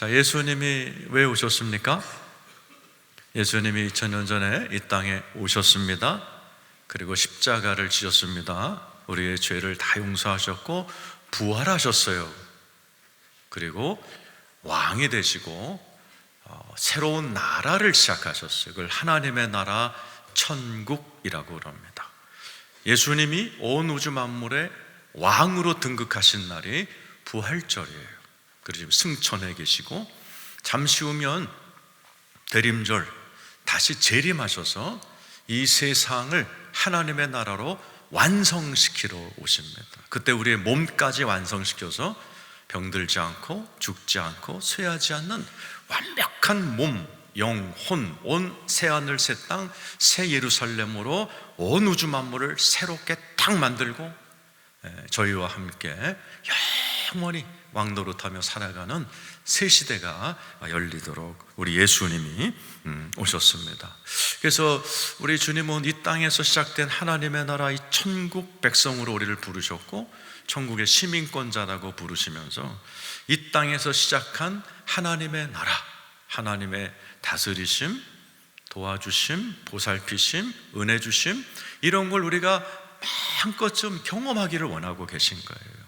자, 예수님이 왜 오셨습니까? 예수님이 2000년 전에 이 땅에 오셨습니다. 그리고 십자가를 지셨습니다. 우리의 죄를 다 용서하셨고 부활하셨어요. 그리고 왕이 되시고 새로운 나라를 시작하셨어요. 그걸 하나님의 나라 천국이라고 합니다. 예수님이 온 우주 만물의 왕으로 등극하신 날이 부활절이에요. 그리고 지금 승천해 계시고 잠시 후면 대림절 다시 재림하셔서 이 세상을 하나님의 나라로 완성시키러 오십니다. 그때 우리의 몸까지 완성시켜서 병들지 않고 죽지 않고 쇠하지 않는 완벽한 몸, 영, 혼, 온 새하늘 새 땅 새 예루살렘으로 온 우주 만물을 새롭게 딱 만들고 저희와 함께 영원히 왕노릇하며 살아가는 새 시대가 열리도록 우리 예수님이 오셨습니다. 그래서 우리 주님은 이 땅에서 시작된 하나님의 나라 이 천국 백성으로 우리를 부르셨고 천국의 시민권자라고 부르시면서 이 땅에서 시작한 하나님의 나라, 하나님의 다스리심, 도와주심, 보살피심, 은혜 주심, 이런 걸 우리가 마음껏 좀 경험하기를 원하고 계신 거예요.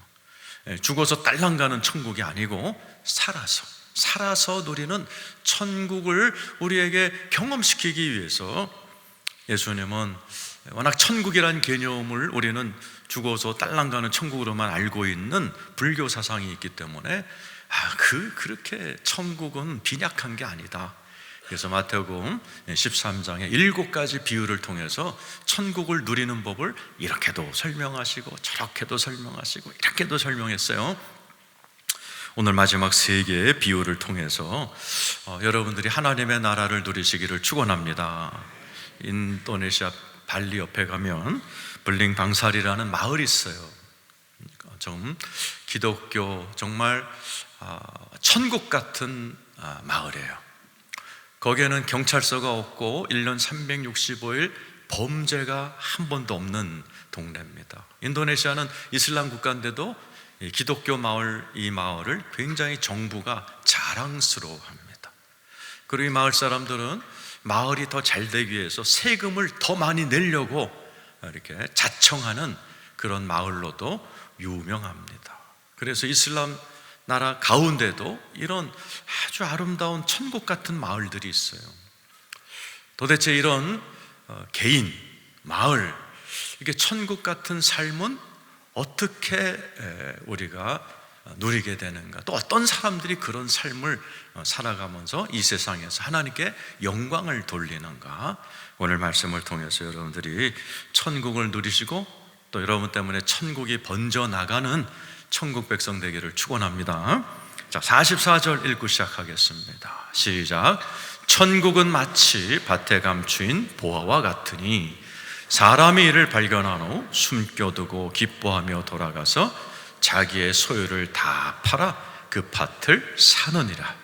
죽어서 딸랑 가는 천국이 아니고 살아서 누리는 천국을 우리에게 경험시키기 위해서 예수님은 워낙 천국이란 개념을 우리는 죽어서 딸랑 가는 천국으로만 알고 있는 불교 사상이 있기 때문에 그렇게 천국은 빈약한 게 아니다. 그래서 마태복음 13장에 7가지 비유를 통해서 천국을 누리는 법을 이렇게도 설명하시고 저렇게도 설명하시고 이렇게도 설명했어요. 오늘 마지막 3개의 비유를 통해서 여러분들이 하나님의 나라를 누리시기를 축원합니다. 인도네시아 발리 옆에 가면 블링방살이라는 마을이 있어요. 좀 기독교 정말 천국 같은 마을이에요. 거기에는 경찰서가 없고 1년 365일 범죄가 한 번도 없는 동네입니다. 인도네시아는 이슬람 국가인데도 기독교 마을, 이 마을을 굉장히 정부가 자랑스러워합니다. 그리고 이 마을 사람들은 마을이 더 잘 되기 위해서 세금을 더 많이 내려고 이렇게 자청하는 그런 마을로도 유명합니다. 그래서 이슬람 나라 가운데도 이런 아주 아름다운 천국 같은 마을들이 있어요. 도대체 이런 개인, 마을, 이게 천국 같은 삶은 어떻게 우리가 누리게 되는가? 또 어떤 사람들이 그런 삶을 살아가면서 이 세상에서 하나님께 영광을 돌리는가? 오늘 말씀을 통해서 여러분들이 천국을 누리시고 또 여러분 때문에 천국이 번져나가는 천국 백성 되기를 축원합니다. 자, 44절 읽고 시작하겠습니다. 시작. 천국은 마치 밭에 감추인 보화와 같으니 사람이 이를 발견한 후 숨겨두고 기뻐하며 돌아가서 자기의 소유를 다 팔아 그 밭을 사느니라.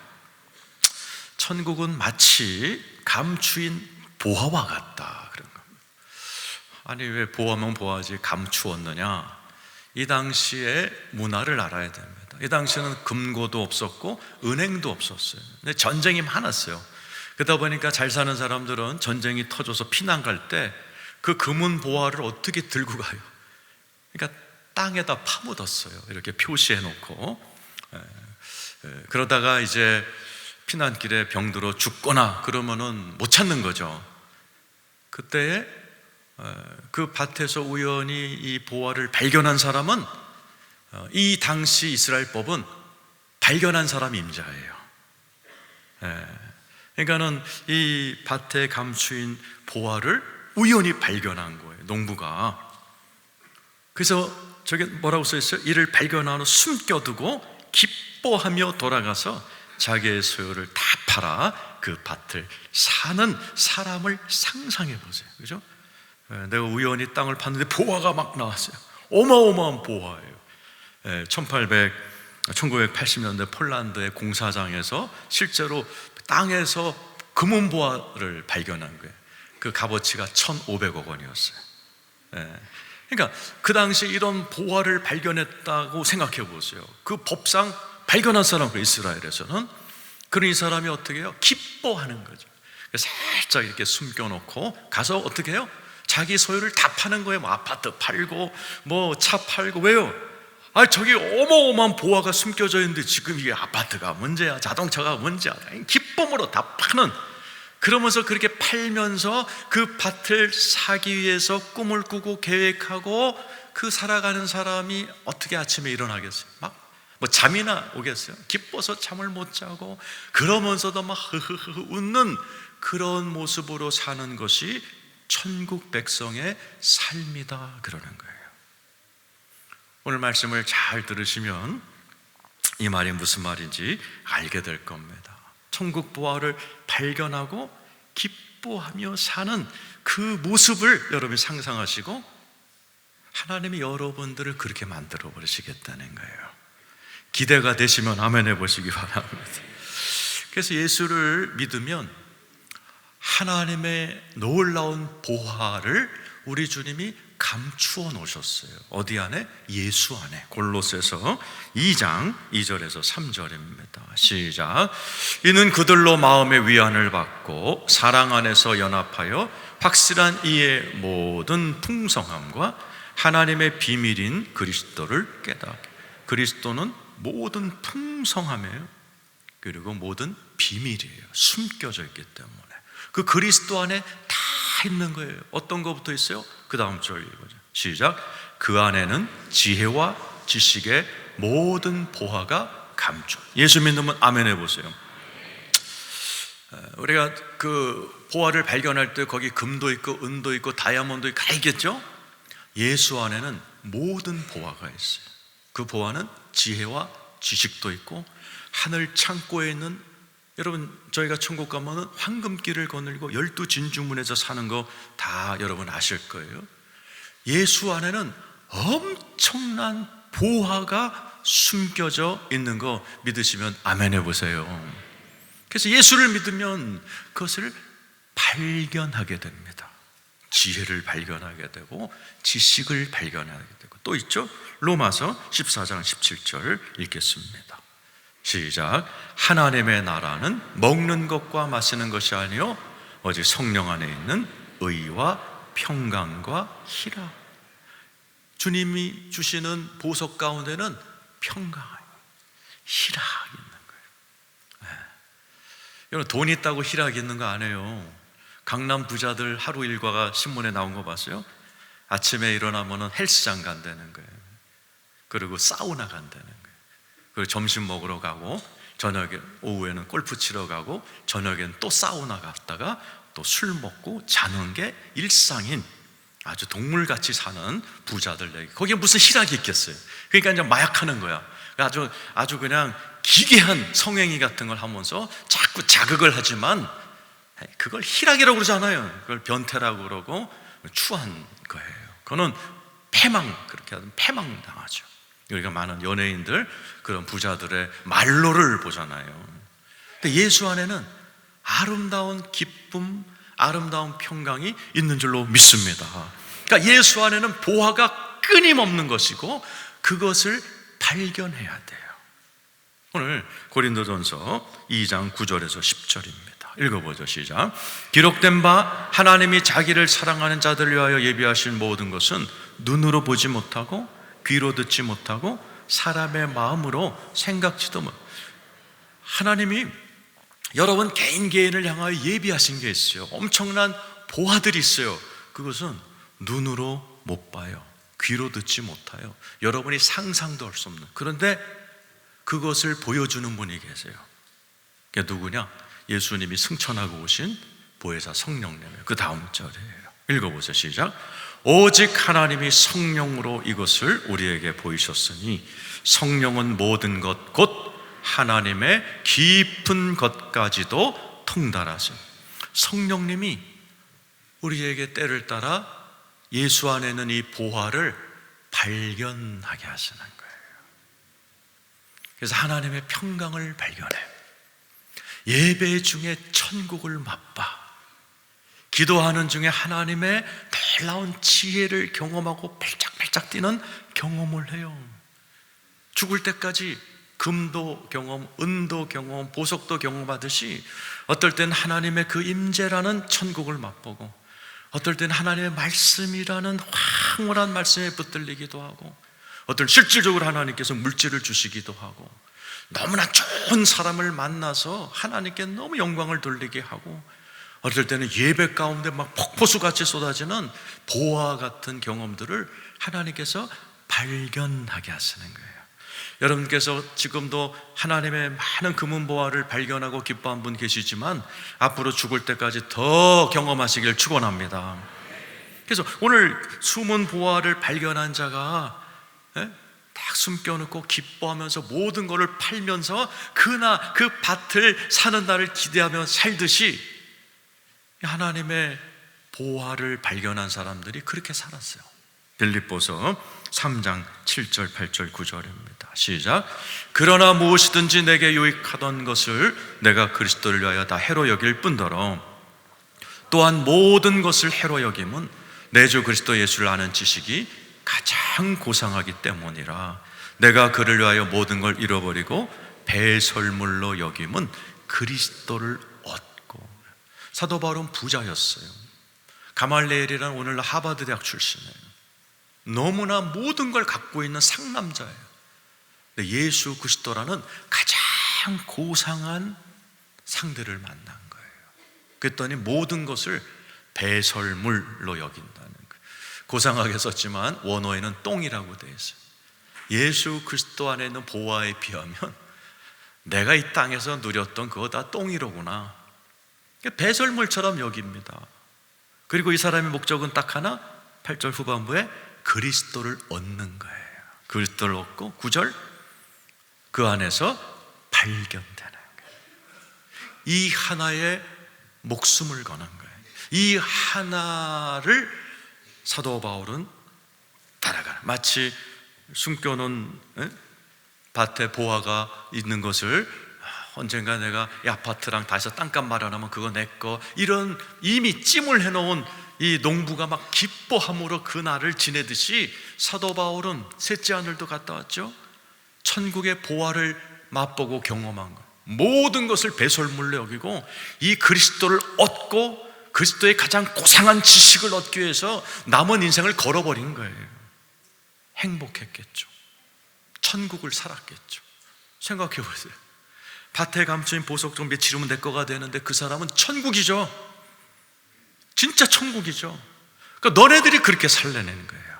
천국은 마치 감추인 보화와 같다. 그런 겁니다. 아니, 왜 보화면 보화지 감추었느냐? 이 당시의 문화를 알아야 됩니다. 이 당시에는 금고도 없었고 은행도 없었어요. 근데 전쟁이 많았어요. 그러다 보니까 잘 사는 사람들은 전쟁이 터져서 피난 갈 때 그 금은 보화를 어떻게 들고 가요? 그러니까 땅에다 파묻었어요. 이렇게 표시해 놓고. 그러다가 이제 피난길에 병들어 죽거나 그러면은 못 찾는 거죠. 그때 그 밭에서 우연히 이 보화를 발견한 사람은 이 당시 이스라엘 법은 발견한 사람이 임자예요. 그러니까는 이 밭에 감추인 보화를 우연히 발견한 거예요, 농부가. 그래서 저게 뭐라고 써 있어요? 이를 발견한 후 숨겨두고 기뻐하며 돌아가서 자기의 소유를 다 팔아 그 밭을 사는 사람을 상상해 보세요. 그죠? 내가 우연히 땅을 팠는데 보화가 막 나왔어요. 어마어마한 보화예요. 1980년대 폴란드의 공사장에서 실제로 땅에서 금은 보화를 발견한 거예요. 그 값어치가 1,500억 원이었어요. 그러니까 그 당시 이런 보화를 발견했다고 생각해 보세요. 그 법상 발견한 사람, 이스라엘에서는 그런 이 사람이 어떻게 해요? 기뻐하는 거죠. 살짝 이렇게 숨겨놓고 가서 어떻게 해요? 자기 소유를 다 파는 거예요. 뭐 아파트 팔고 뭐 차 팔고. 왜요? 저기 어마어마한 보화가 숨겨져 있는데 지금 이게 아파트가 문제야, 자동차가 문제야. 기쁨으로 다 파는. 그러면서 그렇게 팔면서 그 밭을 사기 위해서 꿈을 꾸고 계획하고 그 살아가는 사람이 어떻게 아침에 일어나겠어요? 막 뭐 잠이나 오겠어요? 기뻐서 잠을 못 자고 그러면서도 막 흐흐흐 웃는 그런 모습으로 사는 것이 천국 백성의 삶이다 그러는 거예요. 오늘 말씀을 잘 들으시면 이 말이 무슨 말인지 알게 될 겁니다. 천국 보화를 발견하고 기뻐하며 사는 그 모습을 여러분이 상상하시고 하나님이 여러분들을 그렇게 만들어 버리시겠다는 거예요. 기대가 되시면 아멘 해보시기 바랍니다. 그래서 예수를 믿으면 하나님의 놀라운 보화를 우리 주님이 감추어 놓으셨어요. 어디 안에? 예수 안에. 골로새서 2장 2절에서 3절입니다. 시작. 이는 그들로 마음의 위안을 받고 사랑 안에서 연합하여 확실한 이의 모든 풍성함과 하나님의 비밀인 그리스도를 깨닫게. 그리스도는 모든 풍성함이에요. 그리고 모든 비밀이에요. 숨겨져 있기 때문에 그 그리스도 안에 다 있는 거예요. 어떤 것부터 있어요? 그 다음 절 읽어보죠. 시작. 그 안에는 지혜와 지식의 모든 보화가 감춰. 예수 믿으면 아멘 해보세요. 우리가 그 보화를 발견할 때 거기 금도 있고 은도 있고 다이아몬드 있고 다 있겠죠? 예수 안에는 모든 보화가 있어요. 그 보화는 지혜와 지식도 있고 하늘 창고에 있는, 여러분 저희가 천국 가면은 황금길을 거닐고 12진주문에서 사는 거 다 여러분 아실 거예요. 예수 안에는 엄청난 보화가 숨겨져 있는 거 믿으시면 아멘 해보세요. 그래서 예수를 믿으면 그것을 발견하게 됩니다. 지혜를 발견하게 되고 지식을 발견하게 되고 또 있죠. 로마서 14장 17절 읽겠습니다. 시작. 하나님의 나라는 먹는 것과 마시는 것이 아니요 오직 성령 안에 있는 의와 평강과 희락. 주님이 주시는 보석 가운데는 평강, 희락이 있는 거예요. 여러분 돈 있다고 희락이 있는 거 아니에요. 강남 부자들 하루 일과가 신문에 나온 거 봤어요? 아침에 일어나면 헬스장 간다는 거예요. 그리고 사우나 간다는 거예요. 그리고 점심 먹으러 가고 저녁에 오후에는 골프 치러 가고 저녁에는 또 사우나 갔다가 또 술 먹고 자는 게 일상인 아주 동물같이 사는 부자들에게 거기에 무슨 희락이 있겠어요? 그러니까 이제 마약하는 거야. 아주 그냥 기괴한 성행위 같은 걸 하면서 자꾸 자극을 하지만 그걸 희락이라고 그러잖아요. 그걸 변태라고 그러고 추한 거예요. 그거는 그렇게 하면 패망 당하죠. 우리가 많은 연예인들, 그런 부자들의 말로를 보잖아요. 근데 예수 안에는 아름다운 기쁨, 아름다운 평강이 있는 줄로 믿습니다. 그러니까 예수 안에는 보화가 끊임없는 것이고 그것을 발견해야 돼요. 오늘 고린도전서 2장 9절에서 10절입니다. 읽어보죠. 시작. 기록된 바 하나님이 자기를 사랑하는 자들을 위하여 예비하신 모든 것은 눈으로 보지 못하고 귀로 듣지 못하고 사람의 마음으로 생각지도 못. 하나님이 여러분 개인을 향하여 예비하신 게 있어요. 엄청난 보화들이 있어요. 그것은 눈으로 못 봐요. 귀로 듣지 못해요. 여러분이 상상도 할 수 없는. 그런데 그것을 보여주는 분이 계세요. 그게 누구냐? 예수님이 승천하고 오신 보혜사 성령님이에요. 그 다음 절이에요. 읽어보세요. 시작. 오직 하나님이 성령으로 이것을 우리에게 보이셨으니 성령은 모든 것 곧 하나님의 깊은 것까지도 통달하신. 성령님이 우리에게 때를 따라 예수 안에는 이 보화를 발견하게 하시는 거예요. 그래서 하나님의 평강을 발견해. 예배 중에 천국을 맛봐. 기도하는 중에 하나님의 놀라운 지혜를 경험하고 팔짝팔짝 뛰는 경험을 해요. 죽을 때까지 금도 경험, 은도 경험, 보석도 경험하듯이 어떨 땐 하나님의 그 임재라는 천국을 맛보고, 어떨 땐 하나님의 말씀이라는 황홀한 말씀에 붙들리기도 하고, 어떨 땐 실질적으로 하나님께서 물질을 주시기도 하고, 너무나 좋은 사람을 만나서 하나님께 너무 영광을 돌리게 하고, 어떨 때는 예배 가운데 막 폭포수같이 쏟아지는 보화 같은 경험들을 하나님께서 발견하게 하시는 거예요. 여러분께서 지금도 하나님의 많은 금은보화를 발견하고 기뻐한 분 계시지만 앞으로 죽을 때까지 더 경험하시길 축원합니다. 그래서 오늘 숨은 보화를 발견한 자가 딱 숨겨놓고 기뻐하면서 모든 것을 팔면서 그 밭을 사는 날을 기대하며 살듯이 하나님의 보화를 발견한 사람들이 그렇게 살았어요. 빌립보서 3장 7절 8절 9절입니다. 시작. 그러나 무엇이든지 내게 유익하던 것을 내가 그리스도를 위하여 다 해로 여길 뿐더러 또한 모든 것을 해로 여김은 내 주 그리스도 예수를 아는 지식이 가장 고상하기 때문이라. 내가 그를 위하여 모든 걸 잃어버리고 배설물로 여김은 그리스도를 얻고. 사도 바울은 부자였어요. 가말리엘이라는 오늘날 하버드 대학 출신이에요. 너무나 모든 걸 갖고 있는 상남자예요. 근데 예수 그리스도라는 가장 고상한 상대를 만난 거예요. 그랬더니 모든 것을 배설물로 여긴다는 거예요. 고상하게 썼지만 원어에는 똥이라고 되어 있어요. 예수 그리스도 안에 있는 보화에 비하면 내가 이 땅에서 누렸던 그거 다 똥이로구나. 배설물처럼 여깁니다. 그리고 이 사람의 목적은 딱 하나, 8절 후반부에 그리스도를 얻는 거예요. 그리스도를 얻고 9절 그 안에서 발견되는 거예요. 이 하나의 목숨을 거는 거예요. 이 하나를 사도 바울은 따라가는, 마치 숨겨놓은 밭에 보화가 있는 것을 언젠가 내가 이 아파트랑 다 해서 땅값 마련하면 그거 내 거, 이런 이미 찜을 해놓은 이 농부가 막 기뻐함으로 그 날을 지내듯이 사도 바울은 셋째 하늘도 갔다 왔죠. 천국의 보화를 맛보고 경험한 것, 모든 것을 배설물로 여기고 이 그리스도를 얻고 그리스도의 가장 고상한 지식을 얻기 위해서 남은 인생을 걸어버린 거예요. 행복했겠죠. 천국을 살았겠죠. 생각해 보세요. 밭에 감추인 보석 좀 며칠이면 내 거가 되는데 그 사람은 천국이죠. 진짜 천국이죠. 그러니까 너네들이 그렇게 살려내는 거예요.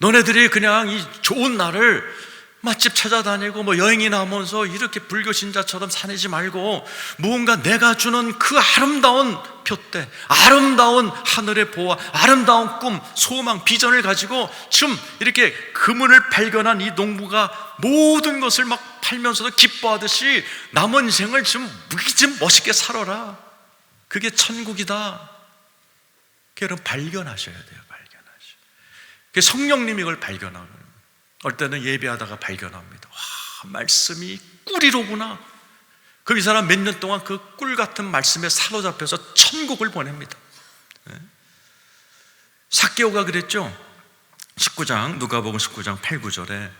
너네들이 그냥 이 좋은 날을 맛집 찾아다니고 여행이나 하면서 이렇게 불교 신자처럼 사내지 말고 무언가 내가 주는 그 아름다운 표대, 아름다운 하늘의 보화, 아름다운 꿈, 소망, 비전을 가지고 지금 이렇게 그물을 발견한 이 농부가 모든 것을 막 팔면서도 기뻐하듯이 남은 인생을 좀 멋있게 살아라. 그게 천국이다. 여러분 발견하셔야 돼요. 발견하셔. 성령님이 이걸 발견하고, 어떨 때는 예배하다가 발견합니다. 와, 말씀이 꿀이로구나. 그럼 이 사람 몇 년 동안 그 꿀 같은 말씀에 사로잡혀서 천국을 보냅니다. 삭개오가 그랬죠. 19장, 누가복음 19장 8, 9절에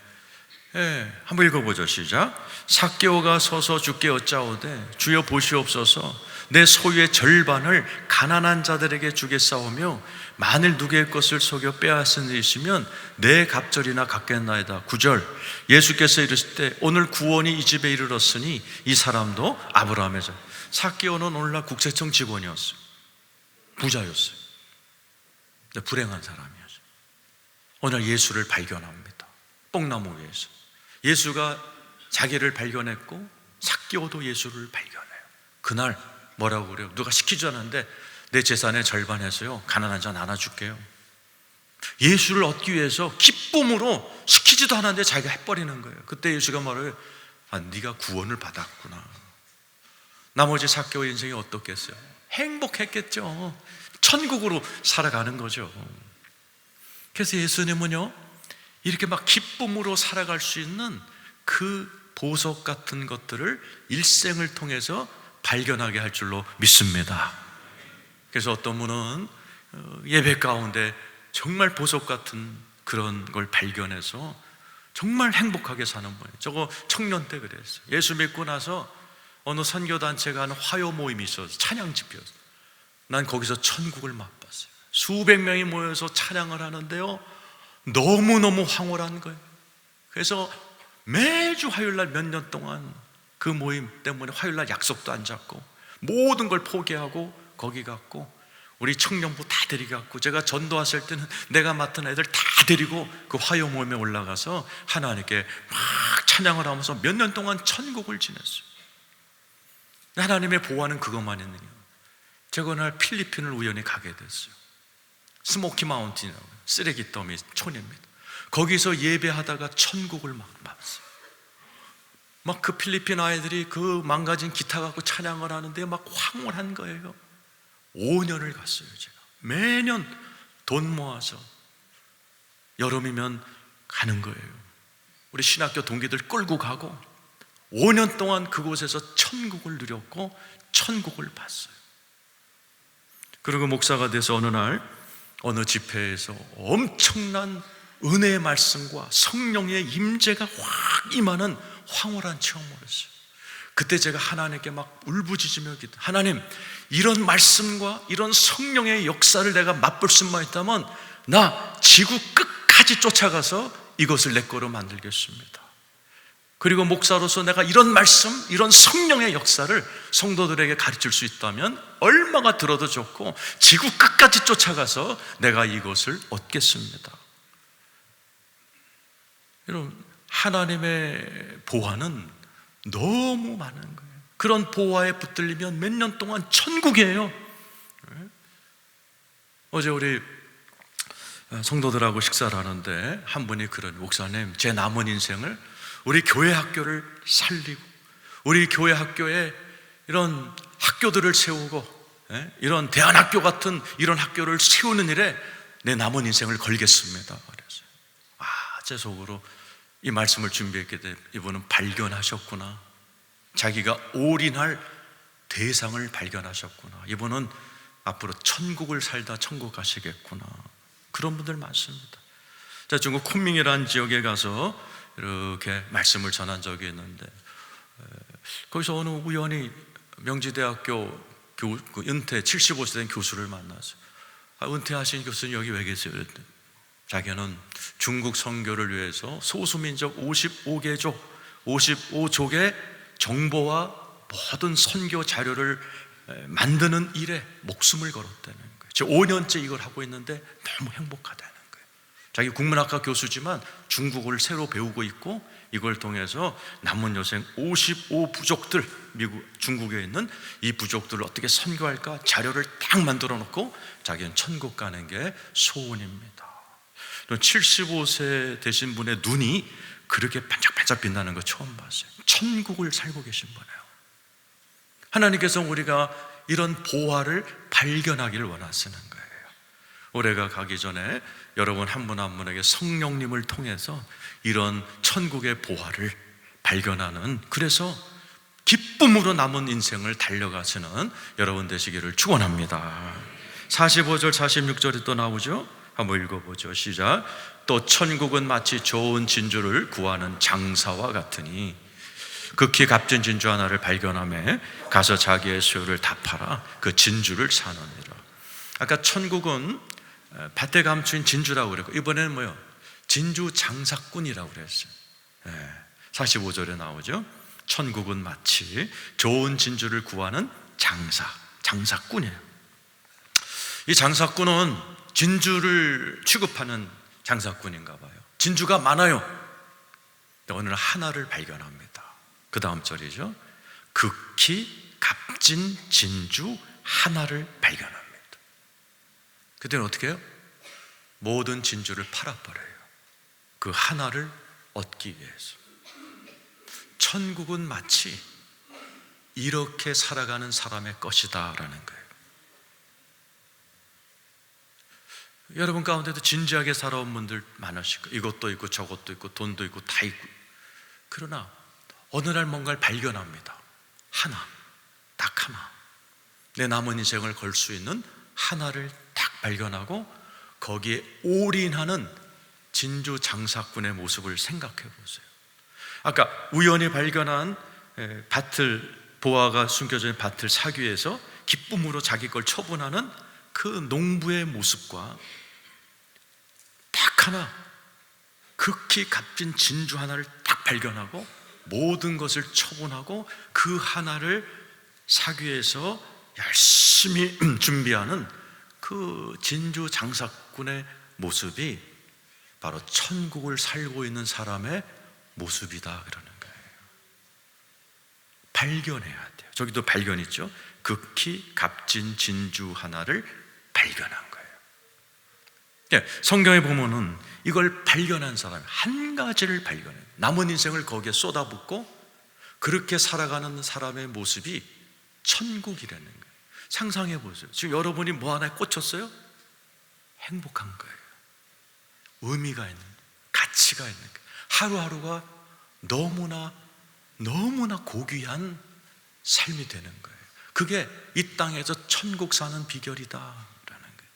한번 읽어보죠. 시작. 삭개오가 서서 주께 여짜오되 주여 보시옵소서, 내 소유의 절반을 가난한 자들에게 주겠사오며 만일 누구의 것을 속여 빼앗은 일이시면 내 갑절이나 갚겠나이다. 9절 예수께서 이르실 때 오늘 구원이 이 집에 이르렀으니 이 사람도 아브라함의 자. 삭개오는 오늘날 국세청 직원이었어요. 부자였어요. 근데 불행한 사람이었어요. 오늘 예수를 발견합니다. 뽕나무 위에서 예수가 자기를 발견했고 삭개오도 예수를 발견해요. 그날 뭐라고 그래요? 누가 시키지 않았는데 내 재산의 절반 해서요 가난한 자 나눠줄게요. 예수를 얻기 위해서 기쁨으로 시키지도 않았는데 자기가 해버리는 거예요. 그때 예수가 말해요. 네가 구원을 받았구나. 나머지 삭개오의 인생이 어떻겠어요? 행복했겠죠. 천국으로 살아가는 거죠. 그래서 예수님은요 이렇게 막 기쁨으로 살아갈 수 있는 그 보석 같은 것들을 일생을 통해서 발견하게 할 줄로 믿습니다. 그래서 어떤 분은 예배 가운데 정말 보석 같은 그런 걸 발견해서 정말 행복하게 사는 분이에요. 저거 청년 때 그랬어요. 예수 믿고 나서 어느 선교단체가 하는 화요 모임이 있어서 찬양 집회였어요. 난 거기서 천국을 맛봤어요. 수백 명이 모여서 찬양을 하는데요, 너무너무 황홀한 거예요. 그래서 매주 화요일날 몇 년 동안 그 모임 때문에 화요일날 약속도 안 잡고 모든 걸 포기하고 거기 갔고, 우리 청년부 다 데리고, 제가 전도했을 때는 내가 맡은 애들 다 데리고 그 화요 모임에 올라가서 하나님께 막 찬양을 하면서 몇 년 동안 천국을 지냈어요. 하나님의 보호하는 그것만 있는 거예요. 제가 그날 필리핀을 우연히 가게 됐어요. 스모키 마운틴이라고, 쓰레기 더미 촌입니다. 거기서 예배하다가 천국을 막 봤어요. 막 그 필리핀 아이들이 그 망가진 기타 갖고 찬양을 하는데 막 황홀한 거예요. 5년을 갔어요. 제가 매년 돈 모아서 여름이면 가는 거예요. 우리 신학교 동기들 끌고 가고 5년 동안 그곳에서 천국을 누렸고 천국을 봤어요. 그리고 목사가 돼서 어느 날 어느 집회에서 엄청난 은혜의 말씀과 성령의 임재가 확 임하는 황홀한 체험을 했어요. 그때 제가 하나님께 막 울부짖으며 기도, 하나님, 이런 말씀과 이런 성령의 역사를 내가 맛볼 수만 있다면 나 지구 끝까지 쫓아가서 이것을 내 거로 만들겠습니다. 그리고 목사로서 내가 이런 말씀, 이런 성령의 역사를 성도들에게 가르칠 수 있다면 얼마가 들어도 좋고 지구 끝까지 쫓아가서 내가 이것을 얻겠습니다. 여러분, 하나님의 보화는 너무 많은 거예요. 그런 보화에 붙들리면 몇 년 동안 천국이에요. 어제 우리 성도들하고 식사를 하는데 한 분이 그런, 목사님, 제 남은 인생을 우리 교회 학교를 살리고 우리 교회 학교에 이런 학교들을 세우고 이런 대안학교 같은 이런 학교를 세우는 일에 내 남은 인생을 걸겠습니다. 그래서 제 속으로 이 말씀을 준비했기 때문에 이분은 발견하셨구나. 자기가 올인할 대상을 발견하셨구나. 이분은 앞으로 천국을 살다 천국 가시겠구나. 그런 분들 많습니다. 제가 중국 쿤밍이라는 지역에 가서 이렇게 말씀을 전한 적이 있는데, 거기서 어느 우연히 명지대학교 은퇴 75세 된 교수를 만나서, 은퇴하신 교수님 여기 왜 계세요? 그랬더니 자기는 중국 선교를 위해서 소수민족 55족의 정보와 모든 선교 자료를 만드는 일에 목숨을 걸었다는 거예요. 지금 5년째 이걸 하고 있는데 너무 행복하다는 거예요. 자기 국문학과 교수지만 중국어를 새로 배우고 있고, 이걸 통해서 남은 여생 55부족들, 중국에 있는 이 부족들을 어떻게 선교할까 자료를 딱 만들어 놓고 자기는 천국 가는 게 소원입니다. 75세 되신 분의 눈이 그렇게 반짝반짝 빛나는 거 처음 봤어요. 천국을 살고 계신 분이에요. 하나님께서 우리가 이런 보화를 발견하기를 원하시는 거예요. 올해가 가기 전에 여러분 한 분 한 분에게 성령님을 통해서 이런 천국의 보화를 발견하는, 그래서 기쁨으로 남은 인생을 달려가시는 여러분 되시기를 축원합니다. 45절 46절이 또 나오죠. 한번 읽어보죠. 시작. 또 천국은 마치 좋은 진주를 구하는 장사와 같으니 극히 값진 진주 하나를 발견하며 가서 자기의 소유를 다 팔아 그 진주를 사느니라. 아까 천국은 밭에 감추인 진주라고 그랬고, 이번에는 뭐요? 진주 장사꾼이라고 그랬어요. 45절에 나오죠. 천국은 마치 좋은 진주를 구하는 장사꾼이에요. 이 장사꾼은 진주를 취급하는 장사꾼인가 봐요. 진주가 많아요. 어느 날 하나를 발견합니다. 그 다음 절이죠. 극히 값진 진주 하나를 발견합니다. 그때는 어떻게 해요? 모든 진주를 팔아버려요. 그 하나를 얻기 위해서. 천국은 마치 이렇게 살아가는 사람의 것이다 라는 거예요. 여러분 가운데도 진지하게 살아온 분들 많으실 거예요. 이것도 있고 저것도 있고 돈도 있고 다 있고. 그러나 어느 날 뭔가를 발견합니다. 하나, 딱 하나. 내 남은 인생을 걸 수 있는 하나를 딱 발견하고 거기에 올인하는 진주 장사꾼의 모습을 생각해 보세요. 아까 우연히 발견한 보아가 숨겨져 있는 밭을 사기 위해서 기쁨으로 자기 걸 처분하는 그 농부의 모습과 딱 하나, 극히 값진 진주 하나를 딱 발견하고 모든 것을 처분하고 그 하나를 사기 위해서 열심히 준비하는 그 진주 장사꾼의 모습이 바로 천국을 살고 있는 사람의 모습이다 그러는 거예요. 발견해야 돼요. 저기도 발견 있죠. 극히 값진 진주 하나를 발견한 거예요. 네, 성경에 보면은 이걸 발견한 사람, 한 가지를 발견해요. 남은 인생을 거기에 쏟아붓고 그렇게 살아가는 사람의 모습이 천국이라는 거예요. 상상해 보세요. 지금 여러분이 뭐 하나에 꽂혔어요? 행복한 거예요. 의미가 있는, 가치가 있는 거예요. 하루하루가 너무나 고귀한 삶이 되는 거예요. 그게 이 땅에서 천국 사는 비결이다라는 거예요.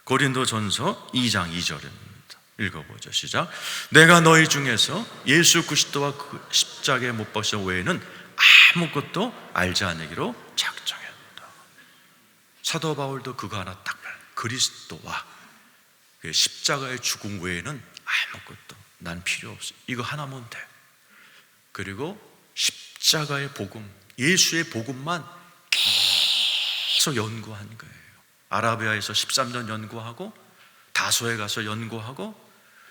고린도전서 2장 2절입니다. 읽어보죠. 시작. 내가 너희 중에서 예수 그리스도와 그 십자가에 못 박으신 외에는 아무것도 알지 않으기로 작정했다. 사도 바울도 그거 하나 딱 봐요. 그리스도와 그 십자가의 죽음 외에는 아무것도 난 필요 없어. 이거 하나면 돼. 그리고 십자가의 복음, 예수의 복음만 계속 연구한 거예요. 아라비아에서 13년 연구하고 다소에 가서 연구하고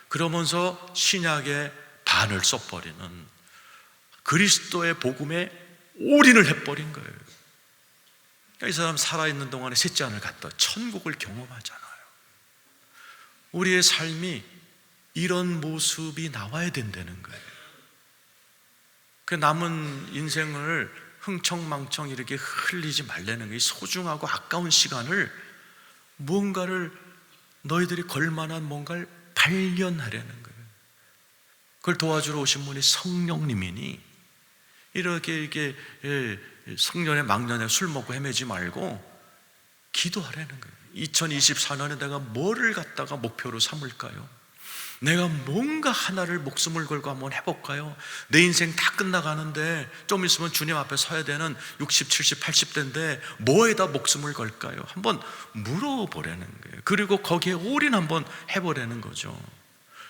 그러면서 신약의 반을 써버리는 그리스도의 복음에 올인을 해버린 거예요. 그러니까 이 사람 살아있는 동안에 셋째 하늘 갔다 천국을 경험하잖아요. 우리의 삶이 이런 모습이 나와야 된다는 거예요. 그 남은 인생을 흥청망청 이렇게 흘리지 말라는 거예요. 소중하고 아까운 시간을 무언가를 너희들이 걸만한 뭔가를 발견하려는 거예요. 그걸 도와주러 오신 분이 성령님이니 이렇게 성년에 막년에 술 먹고 헤매지 말고 기도하라는 거예요. 2024년에 내가 뭐를 갖다가 목표로 삼을까요? 내가 뭔가 하나를 목숨을 걸고 한번 해볼까요? 내 인생 다 끝나가는데 좀 있으면 주님 앞에 서야 되는 60, 70, 80대인데 뭐에다 목숨을 걸까요? 한번 물어보라는 거예요. 그리고 거기에 올인 한번 해보라는 거죠.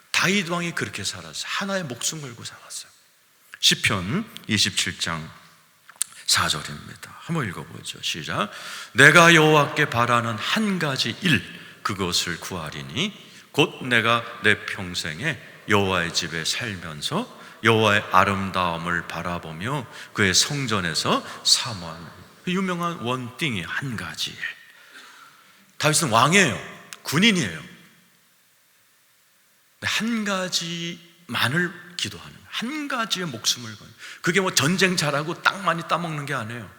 다윗 왕이 그렇게 살았어요. 하나의 목숨 걸고 살았어요. 시편 27장 4절입니다. 한번 읽어보죠. 시작. 내가 여호와께 바라는 한 가지 일 그것을 구하리니 곧 내가 내 평생에 여호와의 집에 살면서 여호와의 아름다움을 바라보며 그의 성전에서 사모하는 그 유명한 원띵이 한 가지 일. 다윗은 왕이에요. 군인이에요. 한 가지만을 기도하는, 한 가지의 목숨을 거는. 그게 뭐 전쟁 잘하고 땅 많이 따먹는 게 아니에요.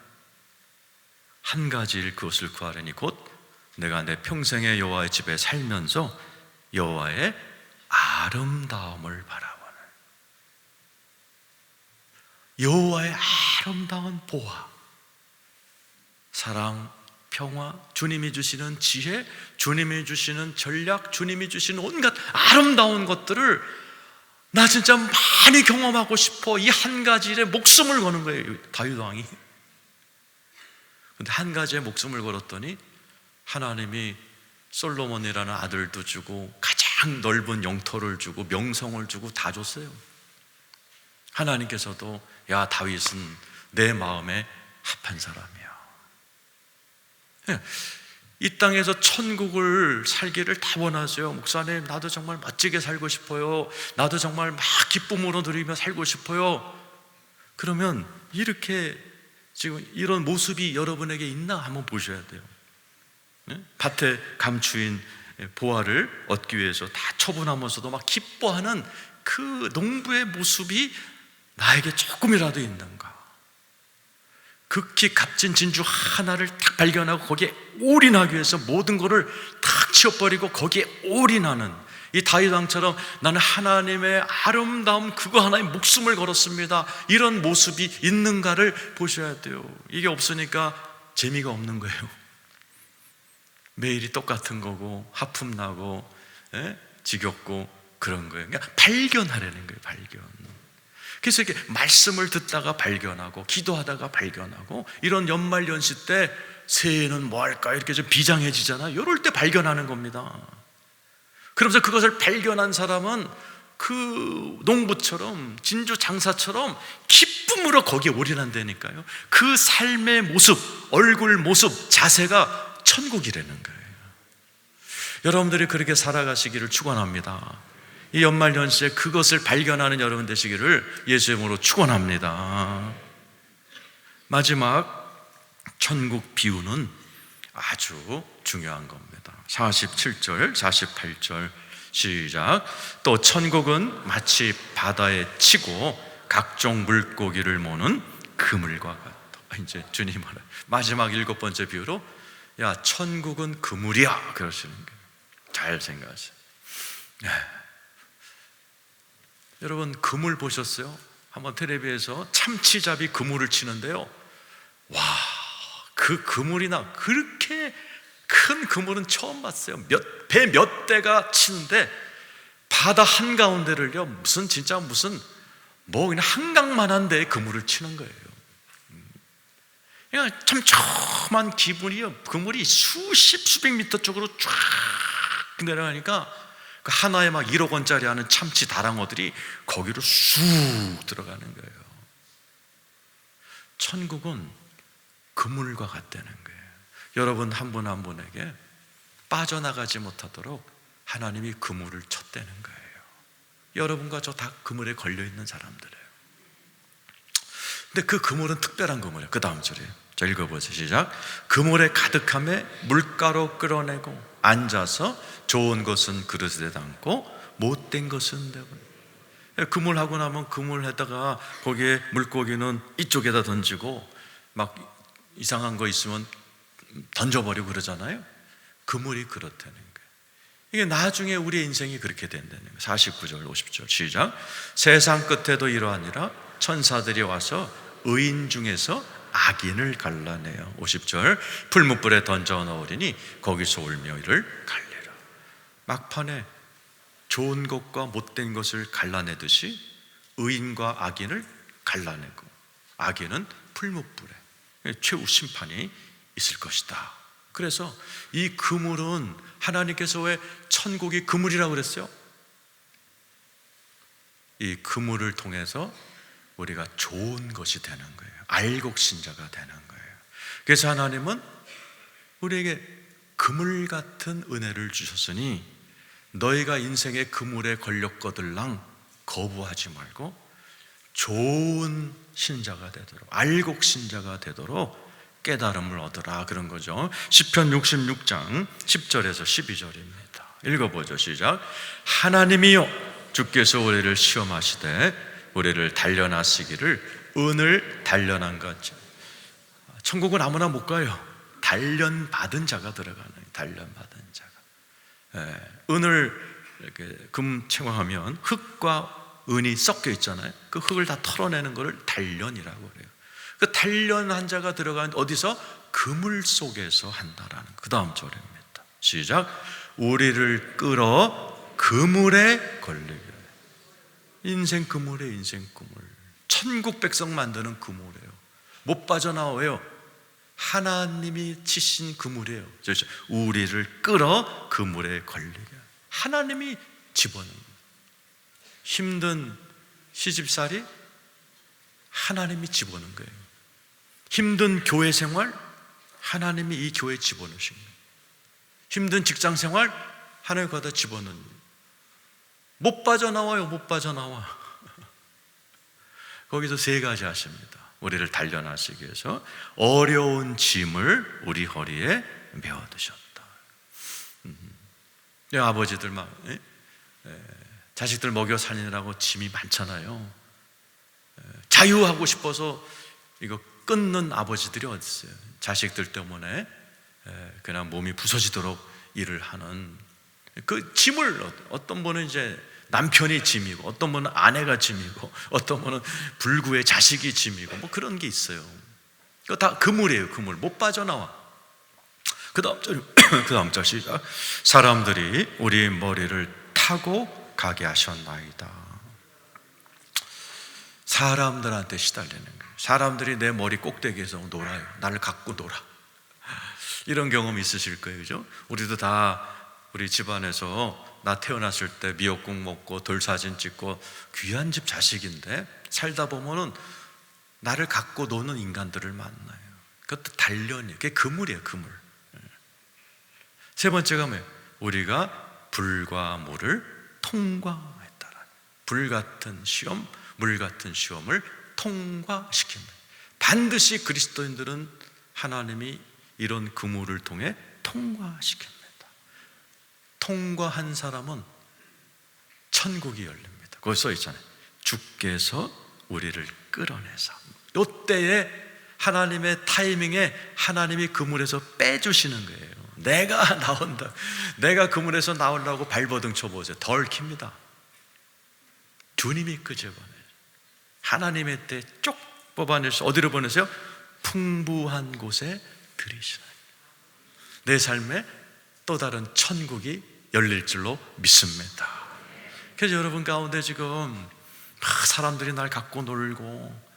한 가지 일 그것을 구하려니 곧 내가 내 평생에 여호와의 집에 살면서 여호와의 아름다움을 바라보는, 여호와의 아름다운 보화, 사랑, 평화, 주님이 주시는 지혜, 주님이 주시는 전략, 주님이 주시는 온갖 아름다운 것들을 나 진짜 많이 경험하고 싶어. 이 한 가지 일에 목숨을 거는 거예요, 다윗 왕이. 근데 한 가지에 목숨을 걸었더니 하나님이 솔로몬이라는 아들도 주고 가장 넓은 영토를 주고 명성을 주고 다 줬어요. 하나님께서도 야, 다윗은 내 마음에 합한 사람이야. 이 땅에서 천국을 살기를 다 원하세요. 목사님, 나도 정말 멋지게 살고 싶어요. 나도 정말 막 기쁨으로 누리며 살고 싶어요. 그러면 이렇게 지금 이런 모습이 여러분에게 있나 한번 보셔야 돼요. 밭에 감추인 보화를 얻기 위해서 다 처분하면서도 막 기뻐하는 그 농부의 모습이 나에게 조금이라도 있는가? 극히 값진 진주 하나를 딱 발견하고 거기에 올인하기 위해서 모든 것을 탁 치워버리고 거기에 올인하는 이 다윗 왕처럼 나는 하나님의 아름다움 그거 하나에 목숨을 걸었습니다. 이런 모습이 있는가를 보셔야 돼요. 이게 없으니까 재미가 없는 거예요. 매일이 똑같은 거고 하품나고 지겹고 그런 거예요. 그러니까 발견하려는 거예요. 발견. 그래서 이렇게 말씀을 듣다가 발견하고 기도하다가 발견하고, 이런 연말연시 때 새해는 뭐 할까 이렇게 좀 비장해지잖아요. 이럴 때 발견하는 겁니다. 그러면서 그것을 발견한 사람은 그 농부처럼, 진주 장사처럼 기쁨으로 거기에 올인한다니까요. 그 삶의 모습, 얼굴 모습, 자세가 천국이라는 거예요. 여러분들이 그렇게 살아가시기를 축원합니다. 이 연말연시에 그것을 발견하는 여러분 되시기를 예수의 이름으로 축원합니다. 마지막 천국 비유는 아주 중요한 겁니다. 47절, 48절 시작. 또 천국은 마치 바다에 치고 각종 물고기를 모는 그물과 같다. 이제 주님 말해 마지막 7번째 비유로, 야, 천국은 그물이야, 그러시는 거예요. 잘 생각하세요. 네. 여러분, 그물 보셨어요? 한번 텔레비에서 참치잡이 그물을 치는데요, 와, 그 그물이나 그렇게 큰 그물은 처음 봤어요. 배 몇 대가 치는데 바다 한가운데를요, 무슨 뭐 그냥 한강만한 데에 그물을 치는 거예요. 그냥 촘촘한 그물이 수백 미터 쪽으로 쫙 내려가니까 그 하나에 막 1억 원짜리 하는 참치 다랑어들이 거기로 쑥 들어가는 거예요. 천국은 그물과 같다는 거예요. 여러분 한 분 한 분에게 빠져나가지 못하도록 하나님이 그물을 쳤다는 거예요. 여러분과 저 다 그물에 걸려있는 사람들이에요. 근데 그 그물은 특별한 그물이에요. 그 다음 절에 자, 읽어보세요. 시작. 그물에 가득함에 물가로 끌어내고 앉아서 좋은 것은 그릇에 담고 못된 것은 내버려. 그물하고 나면 그물에다가 거기에 물고기는 이쪽에다 던지고 막 이상한 거 있으면 던져버리고 그러잖아요. 그물이 그렇다는 거예요. 이게 나중에 우리의 인생이 그렇게 된다는 거예요. 49절 50절 시작. 세상 끝에도 이러하니라 천사들이 와서 의인 중에서 악인을 갈라내요. 50절 풀무불에 던져 넣으리니 거기서 울며 이를 갈래라. 막판에 좋은 것과 못된 것을 갈라내듯이 의인과 악인을 갈라내고, 악인은 풀무불에 최후 심판이 있을 것이다. 그래서 이 그물은 하나님께서 왜 천국이 그물이라고 그랬어요? 이 그물을 통해서 우리가 좋은 것이 되는 거예요. 알곡신자가 되는 거예요. 그래서 하나님은 우리에게 그물 같은 은혜를 주셨으니 너희가 인생의 그물에 걸렸거들랑 거부하지 말고 좋은 신자가 되도록, 알곡신자가 되도록 깨달음을 얻으라, 그런 거죠. 시편 66장 10절에서 12절입니다. 읽어보죠. 시작. 하나님이여 주께서 우리를 시험하시되 우리를 단련하시기를 은을 단련한 것. 천국은 아무나 못 가요. 단련받은 자가 들어가는, 단련받은 자가. 은을 이렇게 금 채광하면 흙과 은이 섞여 있잖아요. 그 흙을 다 털어내는 것을 단련이라고 그래요. 그 단련한 자가 들어간 어디서? 그물 속에서 한다라는, 그 다음 절입니다. 시작. 우리를 끌어 그물에 걸리게. 인생 그물에, 인생 그물. 천국 백성 만드는 그물이에요. 못 빠져나와요. 하나님이 치신 그물이에요. 우리를 끌어 그물에 걸리게. 하나님이 집어넣는 거예요. 힘든 시집살이 하나님이 집어넣는 거예요. 힘든 교회 생활 하나님이 이 교회에 집어넣으신 거예요. 힘든 직장 생활 하나님 거기다 집어넣는 거예요. 못 빠져나와요. 못 빠져나와. 거기서 세 가지 하십니다. 우리를 단련하시기 위해서 어려운 짐을 우리 허리에 메어두셨다. 아버지들 막 자식들 먹여 살리느라고 짐이 많잖아요. 자유하고 싶어서 이거 끊는 아버지들이 어디 있어요? 자식들 때문에 그냥 몸이 부서지도록 일을 하는 그 짐을, 어떤 분은 이제 남편이 짐이고, 어떤 분은 아내가 짐이고, 어떤 분은 불구의 자식이 짐이고, 뭐 그런 게 있어요. 그거 다 그물이에요. 그물. 못 빠져나와. 그 다음 절 시작. 사람들이 우리 머리를 타고 가게 하셨나이다. 사람들한테 시달리는 거예요. 사람들이 내 머리 꼭대기에서 놀아요. 나를 갖고 놀아. 이런 경험 있으실 거예요, 그죠? 우리도 다 우리 집안에서 나 태어났을 때 미역국 먹고 돌사진 찍고 귀한 집 자식인데 살다 보면은 나를 갖고 노는 인간들을 만나요. 그것도 단련이에요. 그게 그물이에요, 그물. 세 번째가 뭐예요? 우리가 불과 물을 통과했다라. 불 같은 시험, 물 같은 시험을 통과시킵니다. 반드시 그리스도인들은 하나님이 이런 그물을 통해 통과시킵니다. 통과한 사람은 천국이 열립니다. 거기 써 있잖아요. 주께서 우리를 끌어내사. 이때에 하나님의 타이밍에 하나님이 그물에서 빼주시는 거예요. 내가 나온다. 내가 그물에서 나오려고 발버둥 쳐보세요. 덜 킵니다. 주님이 끄집어내요. 하나님의 때 쪽 뽑아내서 어디로 보내세요? 풍부한 곳에 들이시라. 내 삶에 또 다른 천국이 열릴 줄로 믿습니다. 그래서 여러분 가운데 지금 사람들이 날 갖고 놀고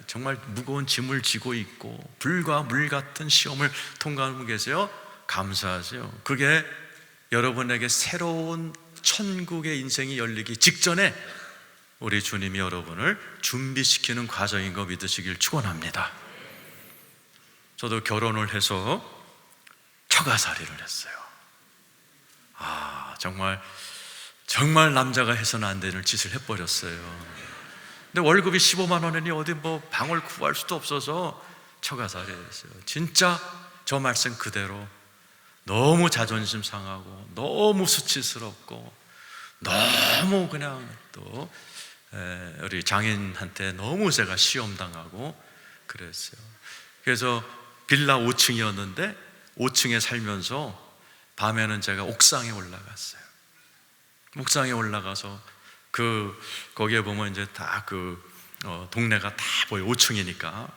정말 무거운 짐을 지고 있고 불과 물 같은 시험을 통과하고 계세요. 감사하세요. 그게 여러분에게 새로운 천국의 인생이 열리기 직전에 우리 주님이 여러분을 준비시키는 과정인 거 믿으시길 축원합니다. 저도 결혼을 해서 처가살이를 했어요. 정말 남자가 해서는 안 되는 짓을 해버렸어요. 근데 월급이 15만 원이니 어디 뭐 방을 구할 수도 없어서 처가살이 했어요. 진짜 저 말씀 그대로 너무 자존심 상하고 너무 수치스럽고 너무 그냥 또 우리 장인한테 너무 제가 시험당하고 그랬어요. 그래서 빌라 5층이었는데 5층에 살면서 밤에는 제가 옥상에 올라갔어요. 옥상에 올라가서 거기에 보면 이제 다 동네가 다 보여. 5층이니까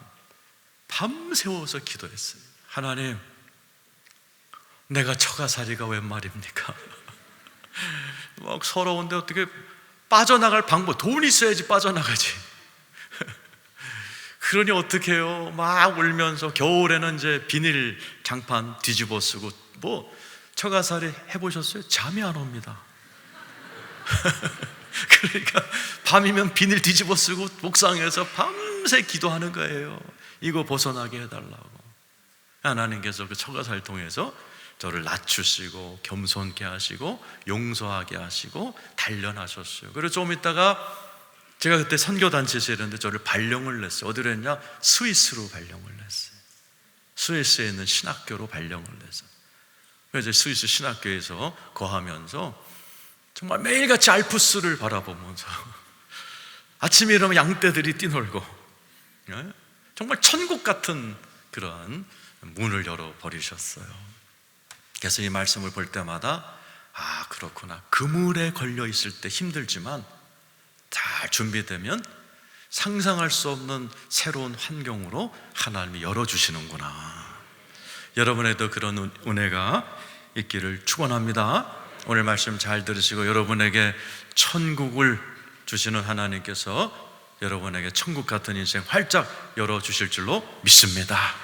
밤새워서 기도했어요. 하나님, 내가 처가살이가 웬 말입니까? 막 서러운데 어떻게 빠져나갈 방법, 돈이 있어야지 빠져나가지. 그러니 어떻게 해요? 막 울면서 겨울에는 이제 비닐 장판 뒤집어 쓰고 뭐 처가살이 해보셨어요? 잠이 안 옵니다. 그러니까 밤이면 비닐 뒤집어 쓰고 옥상에서 밤새 기도하는 거예요. 이거 벗어나게 해달라고. 하나님께서 그 처가살 통해서 저를 낮추시고 겸손케 하시고 용서하게 하시고 단련하셨어요. 그래서 좀 있다가 제가 그때 선교단체에서 이랬는데 저를 발령을 냈어요. 어디로 했냐? 스위스로 발령을 냈어요. 스위스에 있는 신학교로 발령을 냈어요. 그래서 스위스 신학교에서 거하면서 정말 매일같이 알프스를 바라보면서 아침에 일어나면 양떼들이 뛰놀고 정말 천국 같은 그런 문을 열어버리셨어요. 그래서 이 말씀을 볼 때마다 그렇구나. 그물에 걸려 있을 때 힘들지만 잘 준비되면 상상할 수 없는 새로운 환경으로 하나님이 열어주시는구나. 여러분에도 그런 은혜가 있기를 축원합니다. 오늘 말씀 잘 들으시고 여러분에게 천국을 주시는 하나님께서 여러분에게 천국 같은 인생 활짝 열어주실 줄로 믿습니다.